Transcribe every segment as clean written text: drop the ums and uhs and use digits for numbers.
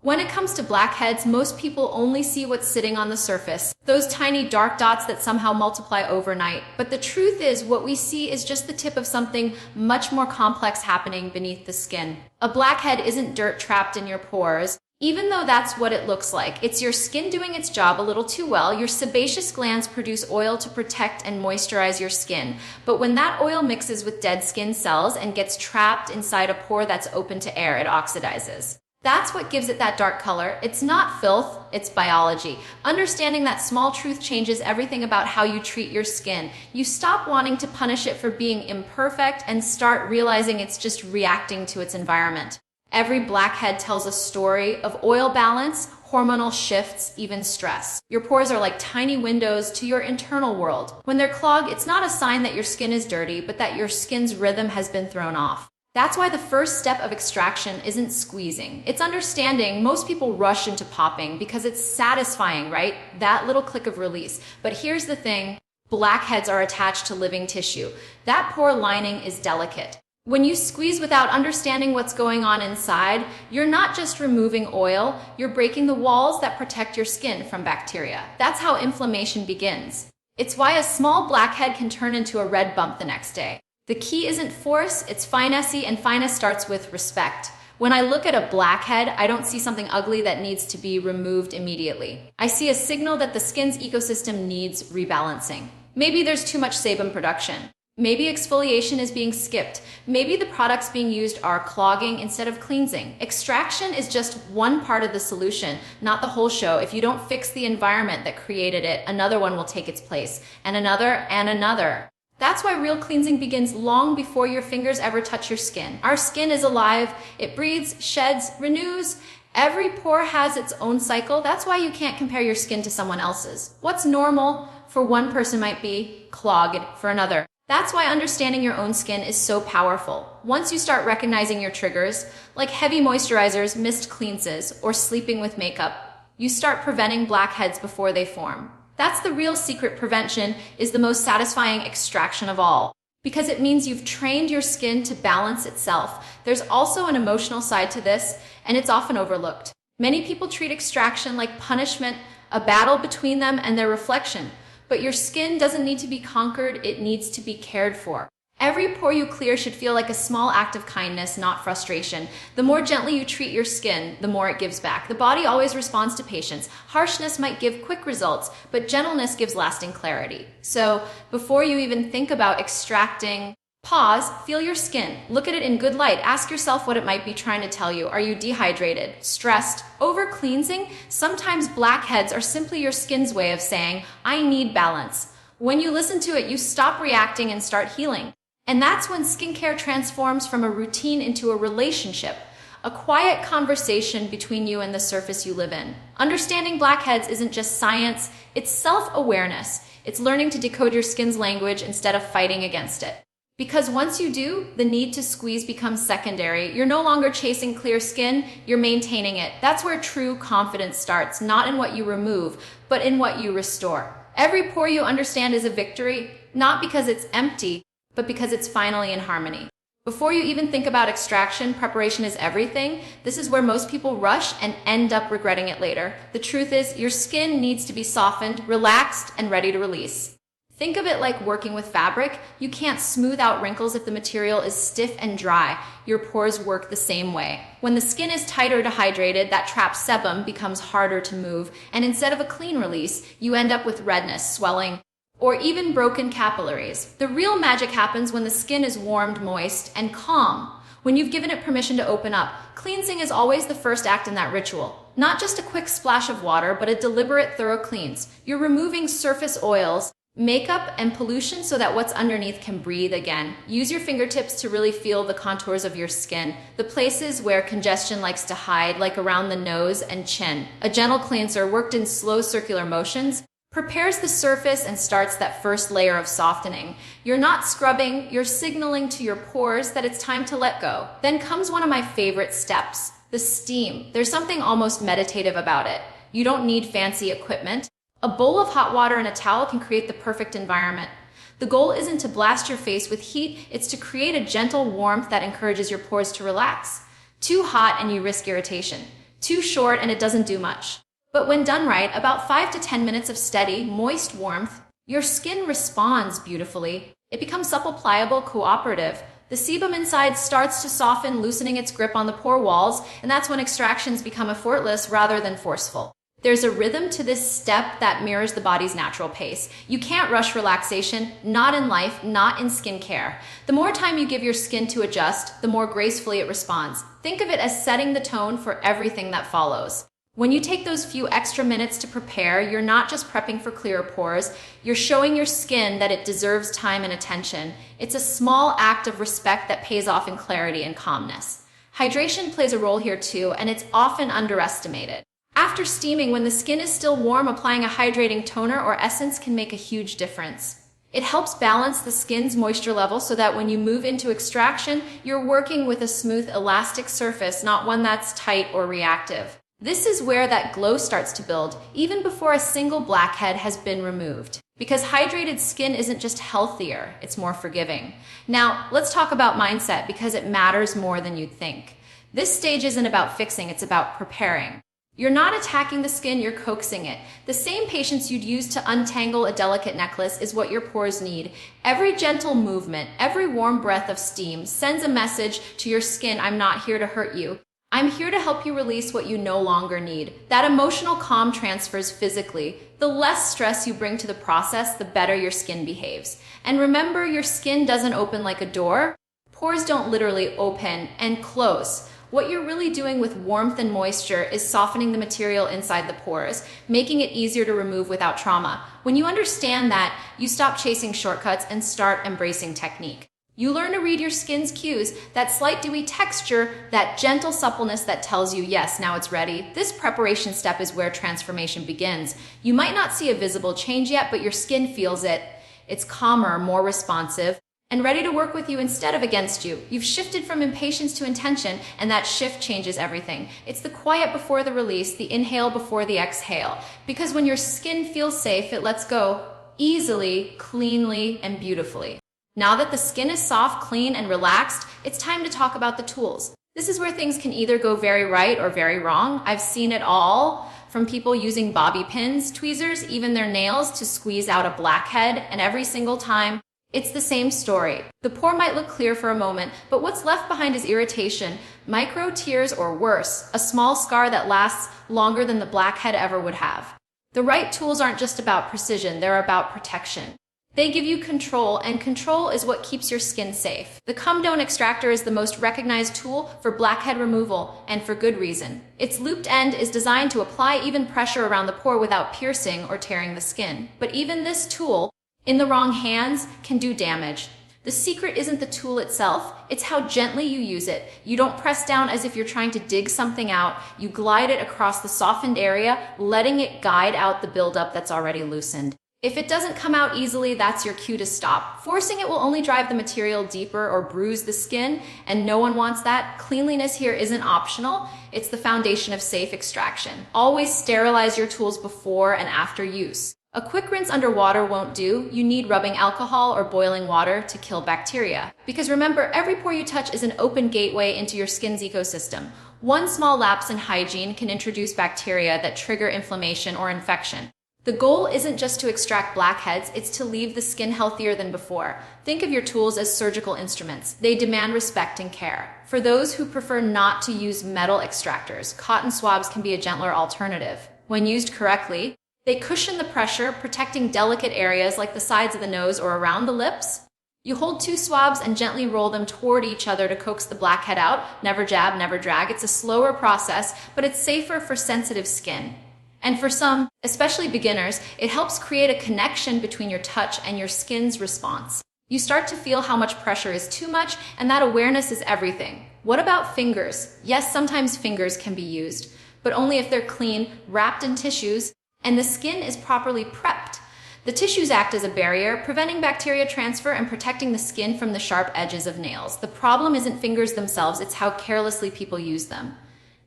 When it comes to blackheads, most people only see what's sitting on the surface, those tiny dark dots that somehow multiply overnight. But the truth is, what we see is just the tip of something much more complex happening beneath the skin. A blackhead isn't dirt trapped in your pores, even though that's what it looks like. It's your skin doing its job a little too well. Your sebaceous glands produce oil to protect and moisturize your skin. But when that oil mixes with dead skin cells and gets trapped inside a pore that's open to air, it oxidizes. That's what gives it that dark color. It's not filth, it's biology. Understanding that small truth changes everything about how you treat your skin. You stop wanting to punish it for being imperfect and start realizing it's just reacting to its environment. Every blackhead tells a story of oil balance, hormonal shifts, even stress. Your pores are like tiny windows to your internal world. When they're clogged, it's not a sign that your skin is dirty, but that your skin's rhythm has been thrown off. That's why the first step of extraction isn't squeezing. It's understanding. Most people rush into popping because it's satisfying, right? That little click of release. But here's the thing, blackheads are attached to living tissue. That pore lining is delicate. When you squeeze without understanding what's going on inside, you're not just removing oil, you're breaking the walls that protect your skin from bacteria. That's how inflammation begins. It's why a small blackhead can turn into a red bump the next day. The key isn't force, it's finesse, and finesse starts with respect. When I look at a blackhead, I don't see something ugly that needs to be removed immediately. I see a signal that the skin's ecosystem needs rebalancing. Maybe there's too much sebum production. Maybe exfoliation is being skipped. Maybe the products being used are clogging instead of cleansing. Extraction is just one part of the solution, not the whole show. If you don't fix the environment that created it, another one will take its place, and another, and another. That's why real cleansing begins long before your fingers ever touch your skin. Our skin is alive. It breathes, sheds, renews. Every pore has its own cycle. That's why you can't compare your skin to someone else's. What's normal for one person might be clogged for another. That's why understanding your own skin is so powerful. Once you start recognizing your triggers, like heavy moisturizers, missed cleanses, or sleeping with makeup, you start preventing blackheads before they form. That's the real secret. Prevention is the most satisfying extraction of all, because it means you've trained your skin to balance itself. There's also an emotional side to this, and it's often overlooked. Many people treat extraction like punishment, a battle between them and their reflection. But your skin doesn't need to be conquered, it needs to be cared for. Every pore you clear should feel like a small act of kindness, not frustration. The more gently you treat your skin, the more it gives back. The body always responds to patience. Harshness might give quick results, but gentleness gives lasting clarity. So before you even think about extracting, pause, feel your skin, look at it in good light, ask yourself what it might be trying to tell you. Are you dehydrated, stressed, over cleansing? Sometimes blackheads are simply your skin's way of saying, I need balance. When you listen to it, you stop reacting and start healing. And that's when skincare transforms from a routine into a relationship, a quiet conversation between you and the surface you live in. Understanding blackheads isn't just science, it's self-awareness. It's learning to decode your skin's language instead of fighting against it. Because once you do, the need to squeeze becomes secondary. You're no longer chasing clear skin, you're maintaining it. That's where true confidence starts, not in what you remove, but in what you restore. Every pore you understand is a victory, not because it's empty, but because it's finally in harmony. Before you even think about extraction, preparation is everything. This is where most people rush and end up regretting it later. The truth is, your skin needs to be softened, relaxed, and ready to release. Think of it like working with fabric. You can't smooth out wrinkles if the material is stiff and dry. Your pores work the same way. When the skin is tight or dehydrated, that trapped sebum becomes harder to move, and instead of a clean release, you end up with redness, swelling, or even broken capillaries. The real magic happens when the skin is warmed, moist, and calm. When you've given it permission to open up. Cleansing is always the first act in that ritual. Not just a quick splash of water, but a deliberate, thorough cleanse. You're removing surface oils, makeup, and pollution so that what's underneath can breathe again. Use your fingertips to really feel the contours of your skin, the places where congestion likes to hide, like around the nose and chin. A gentle cleanser worked in slow circular motions prepares the surface and starts that first layer of softening. You're not scrubbing, you're signaling to your pores that it's time to let go. Then comes one of my favorite steps, the steam. There's something almost meditative about it. You don't need fancy equipment. A bowl of hot water and a towel can create the perfect environment. The goal isn't to blast your face with heat, it's to create a gentle warmth that encourages your pores to relax. Too hot and you risk irritation. Too short and it doesn't do much. But when done right, about 5 to 10 minutes of steady, moist warmth, your skin responds beautifully. It becomes supple, pliable, cooperative. The sebum inside starts to soften, loosening its grip on the pore walls, and that's when extractions become effortless rather than forceful. There's a rhythm to this step that mirrors the body's natural pace. You can't rush relaxation, not in life, not in skincare. The more time you give your skin to adjust, the more gracefully it responds. Think of it as setting the tone for everything that follows. When you take those few extra minutes to prepare, you're not just prepping for clearer pores, you're showing your skin that it deserves time and attention. It's a small act of respect that pays off in clarity and calmness. Hydration plays a role here too, and it's often underestimated. After steaming, when the skin is still warm, applying a hydrating toner or essence can make a huge difference. It helps balance the skin's moisture level so that when you move into extraction, you're working with a smooth, elastic surface, not one that's tight or reactive. This is where that glow starts to build, even before a single blackhead has been removed. Because hydrated skin isn't just healthier, it's more forgiving. Now, let's talk about mindset because it matters more than you'd think. This stage isn't about fixing, it's about preparing. You're not attacking the skin, you're coaxing it. The same patience you'd use to untangle a delicate necklace is what your pores need. Every gentle movement, every warm breath of steam sends a message to your skin, I'm not here to hurt you. I'm here to help you release what you no longer need. That emotional calm transfers physically. The less stress you bring to the process, the better your skin behaves. And remember, your skin doesn't open like a door. Pores don't literally open and close. What you're really doing with warmth and moisture is softening the material inside the pores, making it easier to remove without trauma. When you understand that, you stop chasing shortcuts and start embracing technique. You learn to read your skin's cues, that slight dewy texture, that gentle suppleness that tells you, yes, now it's ready. This preparation step is where transformation begins. You might not see a visible change yet, but your skin feels it. It's calmer, more responsive, and ready to work with you instead of against you. You've shifted from impatience to intention, and that shift changes everything. It's the quiet before the release, the inhale before the exhale. Because when your skin feels safe, it lets go easily, cleanly, and beautifully. Now that the skin is soft, clean, and relaxed, it's time to talk about the tools. This is where things can either go very right or very wrong. I've seen it all, from people using bobby pins, tweezers, even their nails to squeeze out a blackhead, and every single time, it's the same story. The pore might look clear for a moment, but what's left behind is irritation, micro tears, or worse, a small scar that lasts longer than the blackhead ever would have. The right tools aren't just about precision, they're about protection. They give you control, and control is what keeps your skin safe. The Come-Done Extractor is the most recognized tool for blackhead removal, and for good reason. Its looped end is designed to apply even pressure around the pore without piercing or tearing the skin. But even this tool, in the wrong hands, can do damage. The secret isn't the tool itself, it's how gently you use it. You don't press down as if you're trying to dig something out. You glide it across the softened area, letting it guide out the buildup that's already loosened. If it doesn't come out easily, that's your cue to stop. Forcing it will only drive the material deeper or bruise the skin, and no one wants that. Cleanliness here isn't optional. It's the foundation of safe extraction. Always sterilize your tools before and after use. A quick rinse under water won't do. You need rubbing alcohol or boiling water to kill bacteria. Because remember, every pore you touch is an open gateway into your skin's ecosystem. One small lapse in hygiene can introduce bacteria that trigger inflammation or infection. The goal isn't just to extract blackheads, it's to leave the skin healthier than before. Think of your tools as surgical instruments. They demand respect and care. For those who prefer not to use metal extractors, cotton swabs can be a gentler alternative. When used correctly, they cushion the pressure, protecting delicate areas like the sides of the nose or around the lips. You hold 2 swabs and gently roll them toward each other to coax the blackhead out. Never jab, never drag. It's a slower process, but it's safer for sensitive skin. And for some, especially beginners, it helps create a connection between your touch and your skin's response. You start to feel how much pressure is too much, and that awareness is everything. What about fingers? Yes, sometimes fingers can be used, but only if they're clean, wrapped in tissues, and the skin is properly prepped. The tissues act as a barrier, preventing bacteria transfer and protecting the skin from the sharp edges of nails. The problem isn't fingers themselves, it's how carelessly people use them.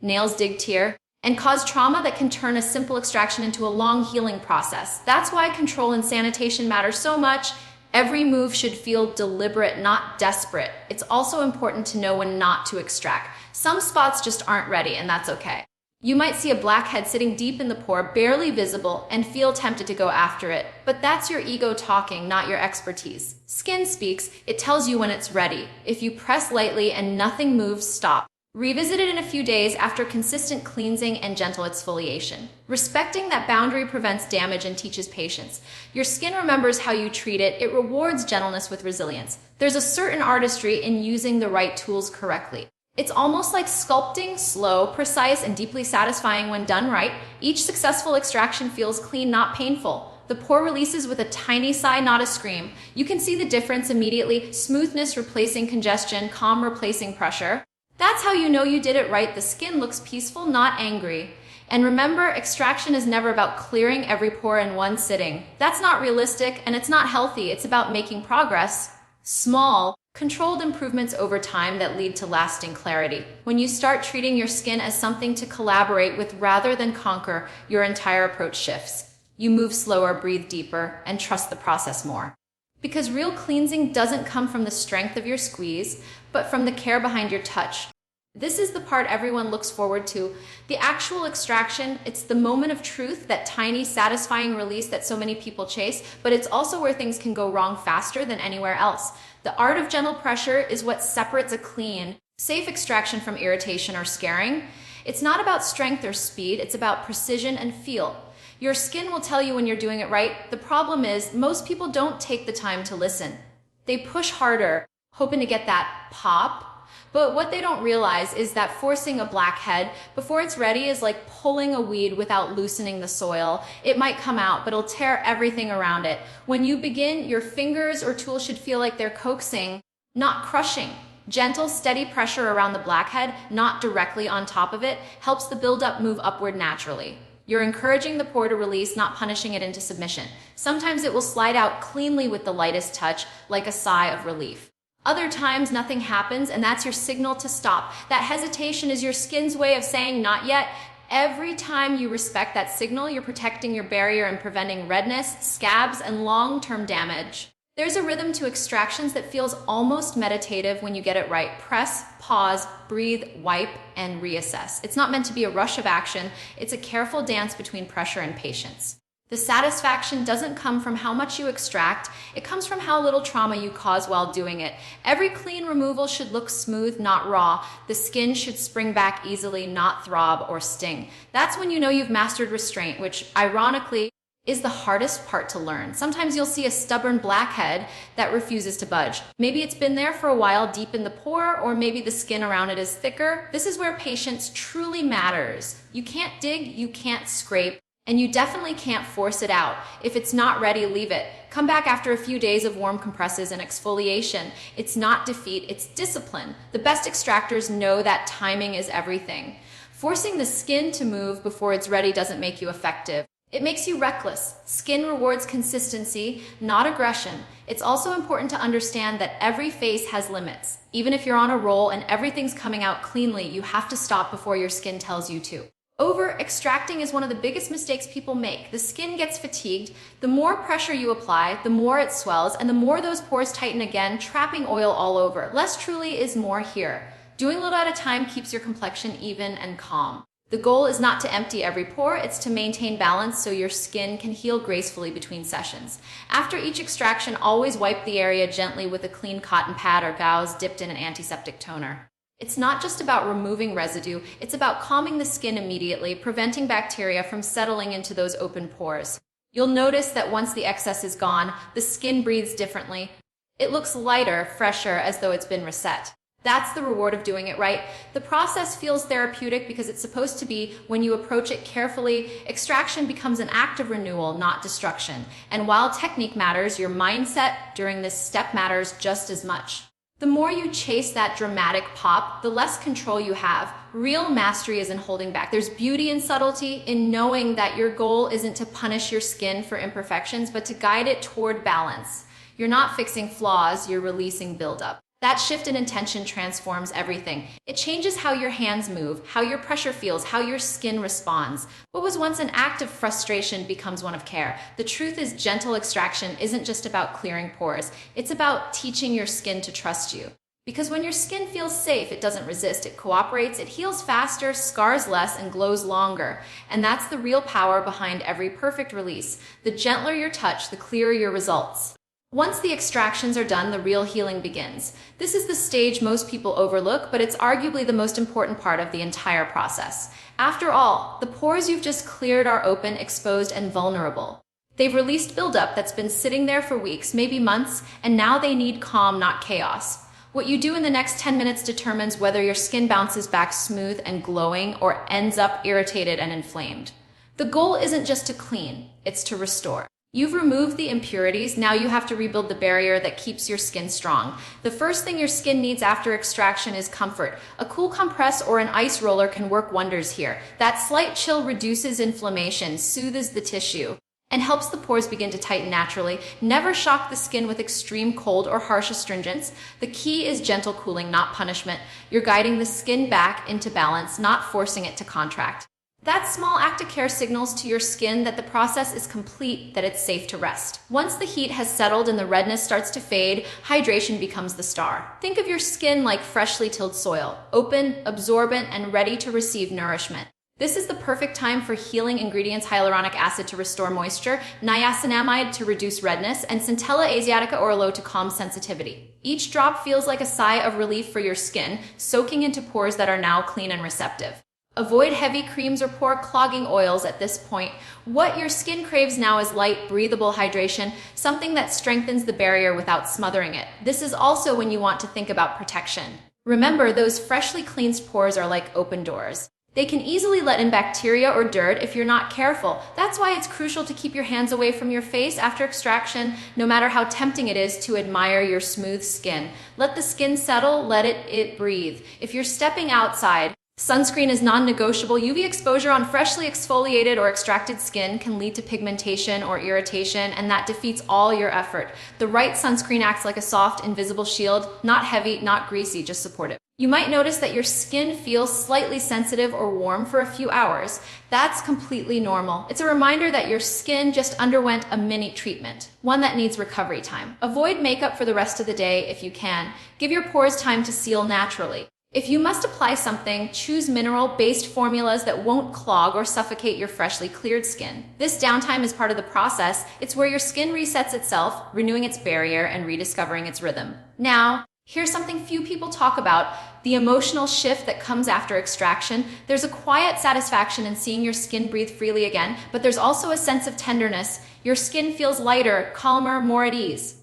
Nails dig tear and cause trauma that can turn a simple extraction into a long healing process. That's why control and sanitation matter so much. Every move should feel deliberate, not desperate. It's also important to know when not to extract. Some spots just aren't ready, and that's okay. You might see a blackhead sitting deep in the pore, barely visible, and feel tempted to go after it. But that's your ego talking, not your expertise. Skin speaks, it tells you when it's ready. If you press lightly and nothing moves, stop. Revisit it in a few days after consistent cleansing and gentle exfoliation. Respecting that boundary prevents damage and teaches patience. Your skin remembers how you treat it. It rewards gentleness with resilience. There's a certain artistry in using the right tools correctly. It's almost like sculpting, slow, precise, and deeply satisfying when done right. Each successful extraction feels clean, not painful. The pore releases with a tiny sigh, not a scream. You can see the difference immediately. Smoothness replacing congestion, calm replacing pressure. That's how you know you did it right. The skin looks peaceful, not angry. And remember, extraction is never about clearing every pore in one sitting. That's not realistic, and it's not healthy. It's about making progress. Small, controlled improvements over time that lead to lasting clarity. When you start treating your skin as something to collaborate with rather than conquer, your entire approach shifts. You move slower, breathe deeper, and trust the process more. Because real cleansing doesn't come from the strength of your squeeze, but from the care behind your touch. This is the part everyone looks forward to. The actual extraction, it's the moment of truth, that tiny, satisfying release that so many people chase, but it's also where things can go wrong faster than anywhere else. The art of gentle pressure is what separates a clean, safe extraction from irritation or scaring. It's not about strength or speed, it's about precision and feel. Your skin will tell you when you're doing it right. The problem is, most people don't take the time to listen. They push harder, hoping to get that pop. But what they don't realize is that forcing a blackhead before it's ready is like pulling a weed without loosening the soil. It might come out, but it'll tear everything around it. When you begin, your fingers or tool should feel like they're coaxing, not crushing. Gentle, steady pressure around the blackhead, not directly on top of it, helps the buildup move upward naturally. You're encouraging the pore to release, not punishing it into submission. Sometimes it will slide out cleanly with the lightest touch, like a sigh of relief. Other times, nothing happens, and that's your signal to stop. That hesitation is your skin's way of saying not yet. Every time you respect that signal, you're protecting your barrier and preventing redness, scabs, and long-term damage. There's a rhythm to extractions that feels almost meditative when you get it right. Press, pause, breathe, wipe, and reassess. It's not meant to be a rush of action. It's a careful dance between pressure and patience. The satisfaction doesn't come from how much you extract, it comes from how little trauma you cause while doing it. Every clean removal should look smooth, not raw. The skin should spring back easily, not throb or sting. That's when you know you've mastered restraint, which, ironically, is the hardest part to learn. Sometimes you'll see a stubborn blackhead that refuses to budge. Maybe it's been there for a while deep in the pore, or maybe the skin around it is thicker. This is where patience truly matters. You can't dig, you can't scrape. And you definitely can't force it out. If it's not ready, leave it. Come back after a few days of warm compresses and exfoliation. It's not defeat, it's discipline. The best extractors know that timing is everything. Forcing the skin to move before it's ready doesn't make you effective. It makes you reckless. Skin rewards consistency, not aggression. It's also important to understand that every phase has limits. Even if you're on a roll and everything's coming out cleanly, you have to stop before your skin tells you to. Over-extracting is one of the biggest mistakes people make. The skin gets fatigued. The more pressure you apply, the more it swells, and the more those pores tighten again, trapping oil all over. Less truly is more here. Doing a little at a time keeps your complexion even and calm. The goal is not to empty every pore, it's to maintain balance so your skin can heal gracefully between sessions. After each extraction, always wipe the area gently with a clean cotton pad or gauze dipped in an antiseptic toner. It's not just about removing residue, it's about calming the skin immediately, preventing bacteria from settling into those open pores. You'll notice that once the excess is gone, the skin breathes differently. It looks lighter, fresher, as though it's been reset. That's the reward of doing it right. The process feels therapeutic because it's supposed to be. When you approach it carefully, extraction becomes an act of renewal, not destruction. And while technique matters, your mindset during this step matters just as much. The more you chase that dramatic pop, the less control you have. Real mastery isn't holding back. There's beauty and subtlety in knowing that your goal isn't to punish your skin for imperfections, but to guide it toward balance. You're not fixing flaws, you're releasing buildup. That shift in intention transforms everything. It changes how your hands move, how your pressure feels, how your skin responds. What was once an act of frustration becomes one of care. The truth is, gentle extraction isn't just about clearing pores. It's about teaching your skin to trust you. Because when your skin feels safe, it doesn't resist, it cooperates, it heals faster, scars less, and glows longer. And that's the real power behind every perfect release. The gentler your touch, the clearer your results. Once the extractions are done, the real healing begins. This is the stage most people overlook, but it's arguably the most important part of the entire process. After all, the pores you've just cleared are open, exposed, and vulnerable. They've released buildup that's been sitting there for weeks, maybe months, and now they need calm, not chaos. What you do in the next 10 minutes determines whether your skin bounces back smooth and glowing or ends up irritated and inflamed. The goal isn't just to clean, it's to restore. You've removed the impurities, now you have to rebuild the barrier that keeps your skin strong. The first thing your skin needs after extraction is comfort. A cool compress or an ice roller can work wonders here. That slight chill reduces inflammation, soothes the tissue, and helps the pores begin to tighten naturally. Never shock the skin with extreme cold or harsh astringents. The key is gentle cooling, not punishment. You're guiding the skin back into balance, not forcing it to contract. That small aftercare signals to your skin that the process is complete, that it's safe to rest. Once the heat has settled and the redness starts to fade, hydration becomes the star. Think of your skin like freshly tilled soil, open, absorbent, and ready to receive nourishment. This is the perfect time for healing ingredients: hyaluronic acid to restore moisture, niacinamide to reduce redness, and Centella asiatica orlo to calm sensitivity. Each drop feels like a sigh of relief for your skin, soaking into pores that are now clean and receptive. Avoid heavy creams or pore-clogging oils at this point. What your skin craves now is light, breathable hydration, something that strengthens the barrier without smothering it. This is also when you want to think about protection. Remember, those freshly cleansed pores are like open doors. They can easily let in bacteria or dirt if you're not careful. That's why it's crucial to keep your hands away from your face after extraction, no matter how tempting it is to admire your smooth skin. Let the skin settle, let it breathe. If you're stepping outside, sunscreen is non-negotiable. UV exposure on freshly exfoliated or extracted skin can lead to pigmentation or irritation, and that defeats all your effort. The right sunscreen acts like a soft, invisible shield, not heavy, not greasy, just supportive. You might notice that your skin feels slightly sensitive or warm for a few hours. That's completely normal. It's a reminder that your skin just underwent a mini treatment, one that needs recovery time. Avoid makeup for the rest of the day if you can. Give your pores time to seal naturally. If you must apply something, choose mineral-based formulas that won't clog or suffocate your freshly cleared skin. This downtime is part of the process. It's where your skin resets itself, renewing its barrier and rediscovering its rhythm. Now, here's something few people talk about: the emotional shift that comes after extraction. There's a quiet satisfaction in seeing your skin breathe freely again, but there's also a sense of tenderness. Your skin feels lighter, calmer, more at ease.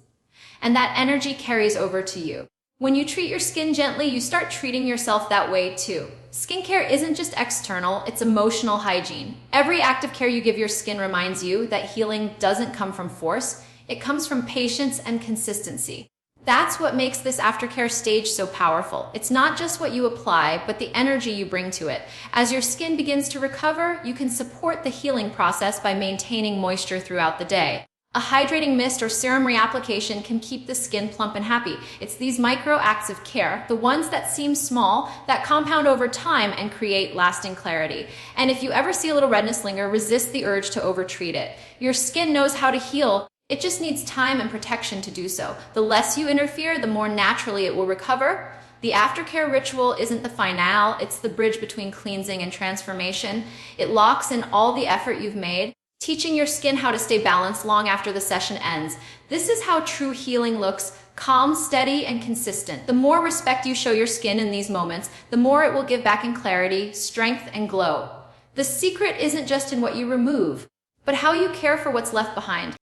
And that energy carries over to you. When you treat your skin gently, you start treating yourself that way too. Skincare isn't just external, it's emotional hygiene. Every act of care you give your skin reminds you that healing doesn't come from force, it comes from patience and consistency. That's what makes this aftercare stage so powerful. It's not just what you apply, but the energy you bring to it. As your skin begins to recover, you can support the healing process by maintaining moisture throughout the day. A hydrating mist or serum reapplication can keep the skin plump and happy. It's these micro acts of care, the ones that seem small, that compound over time and create lasting clarity. And if you ever see a little redness linger, resist the urge to overtreat it. Your skin knows how to heal. It just needs time and protection to do so. The less you interfere, the more naturally it will recover. The aftercare ritual isn't the finale, it's the bridge between cleansing and transformation. It locks in all the effort you've made, teaching your skin how to stay balanced long after the session ends. This is how true healing looks: calm, steady, and consistent. The more respect you show your skin in these moments, the more it will give back in clarity, strength, and glow. The secret isn't just in what you remove, but how you care for what's left behind.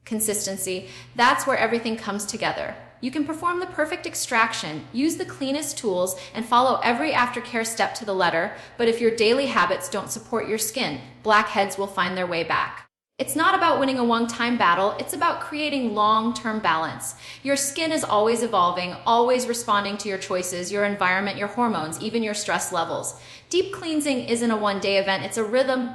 Consistency. That's where everything comes together. You can perform the perfect extraction, use the cleanest tools, and follow every aftercare step to the letter, but if your daily habits don't support your skin, blackheads will find their way back. It's not about winning a one-time battle, it's about creating long-term balance. Your skin is always evolving, always responding to your choices, your environment, your hormones, even your stress levels. Deep cleansing isn't a one-day event, it's a rhythm,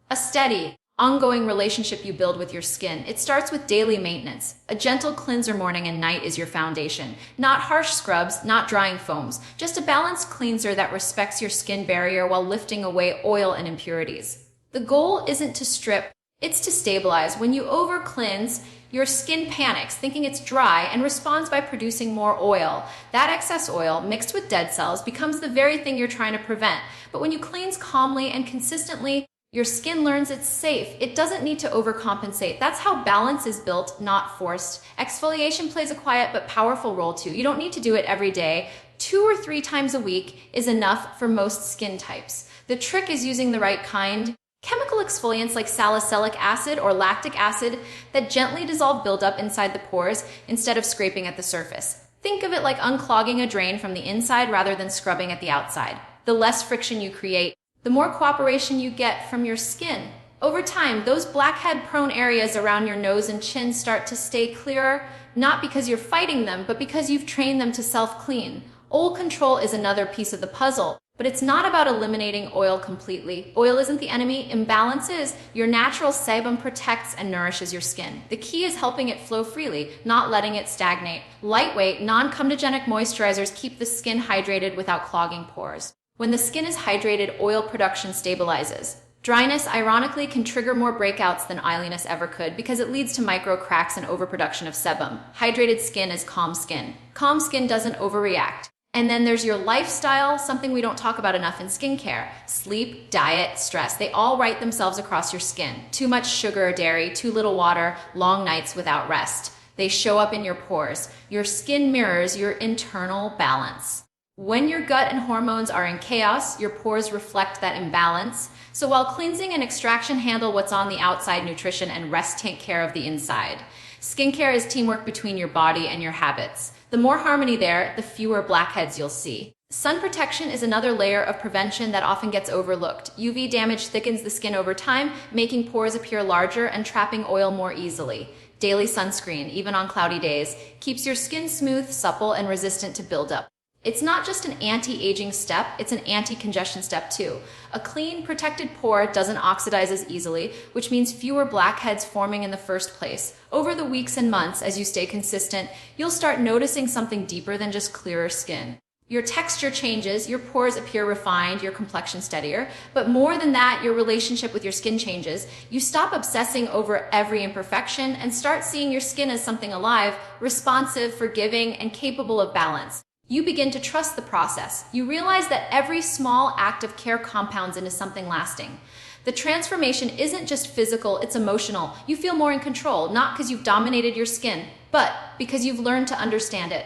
a steady, ongoing relationship you build with your skin. It starts with daily maintenance. A gentle cleanser morning and night is your foundation. Not harsh scrubs, not drying foams, just a balanced cleanser that respects your skin barrier while lifting away oil and impurities. The goal isn't to strip, It's to stabilize. When you over-cleanse, your skin panics, thinking it's dry, and responds by producing more oil. That excess oil, mixed with dead cells, becomes the very thing you're trying to prevent. But when you cleanse calmly and consistently, your skin learns it's safe. It doesn't need to overcompensate. That's how balance is built, not forced. Exfoliation plays a quiet but powerful role too. You don't need to do it every day. 2 or 3 times a week is enough for most skin types. The trick is using the right kind. Chemical exfoliants like salicylic acid or lactic acid that gently dissolve buildup inside the pores instead of scraping at the surface. Think of it like unclogging a drain from the inside rather than scrubbing at the outside. The less friction you create, the more cooperation you get from your skin. Over time, those blackhead-prone areas around your nose and chin start to stay clearer, not because you're fighting them, but because you've trained them to self-clean. Oil control is another piece of the puzzle. But it's not about eliminating oil completely. Oil isn't the enemy. Imbalance is. Your natural sebum protects and nourishes your skin. The key is helping it flow freely, not letting it stagnate. Lightweight, non-comedogenic moisturizers keep the skin hydrated without clogging pores. When the skin is hydrated, oil production stabilizes. Dryness, ironically, can trigger more breakouts than oiliness ever could because it leads to micro cracks and overproduction of sebum. Hydrated skin is calm skin. Calm skin doesn't overreact. And then there's your lifestyle, something we don't talk about enough in skincare. Sleep, diet, stress, they all write themselves across your skin. Too much sugar or dairy, too little water, long nights without rest. They show up in your pores. Your skin mirrors your internal balance. When your gut and hormones are in chaos, your pores reflect that imbalance. So while cleansing and extraction handle what's on the outside, nutrition and rest take care of the inside. Skincare is teamwork between your body and your habits. The more harmony there, the fewer blackheads you'll see. Sun protection is another layer of prevention that often gets overlooked. UV damage thickens the skin over time, making pores appear larger and trapping oil more easily. Daily sunscreen, even on cloudy days, keeps your skin smooth, supple, and resistant to buildup. It's not just an anti-aging step, it's an anti-congestion step too. A clean, protected pore doesn't oxidize as easily, which means fewer blackheads forming in the first place. Over the weeks and months, as you stay consistent, you'll start noticing something deeper than just clearer skin. Your texture changes, your pores appear refined, your complexion steadier, but more than that, your relationship with your skin changes. You stop obsessing over every imperfection and start seeing your skin as something alive, responsive, forgiving, and capable of balance. You begin to trust the process. You realize that every small act of care compounds into something lasting. The transformation isn't just physical, it's emotional. You feel more in control, not because you've dominated your skin, but because you've learned to understand it.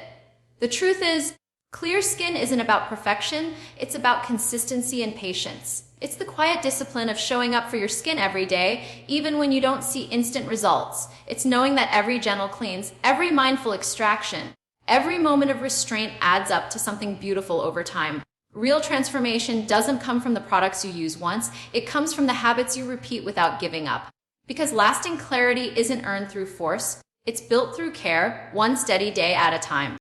The truth is, clear skin isn't about perfection, it's about consistency and patience. It's the quiet discipline of showing up for your skin every day, even when you don't see instant results. It's knowing that every gentle cleanse, every mindful extraction, every moment of restraint adds up to something beautiful over time. Real transformation doesn't come from the products you use once, it comes from the habits you repeat without giving up. Because lasting clarity isn't earned through force, it's built through care, one steady day at a time.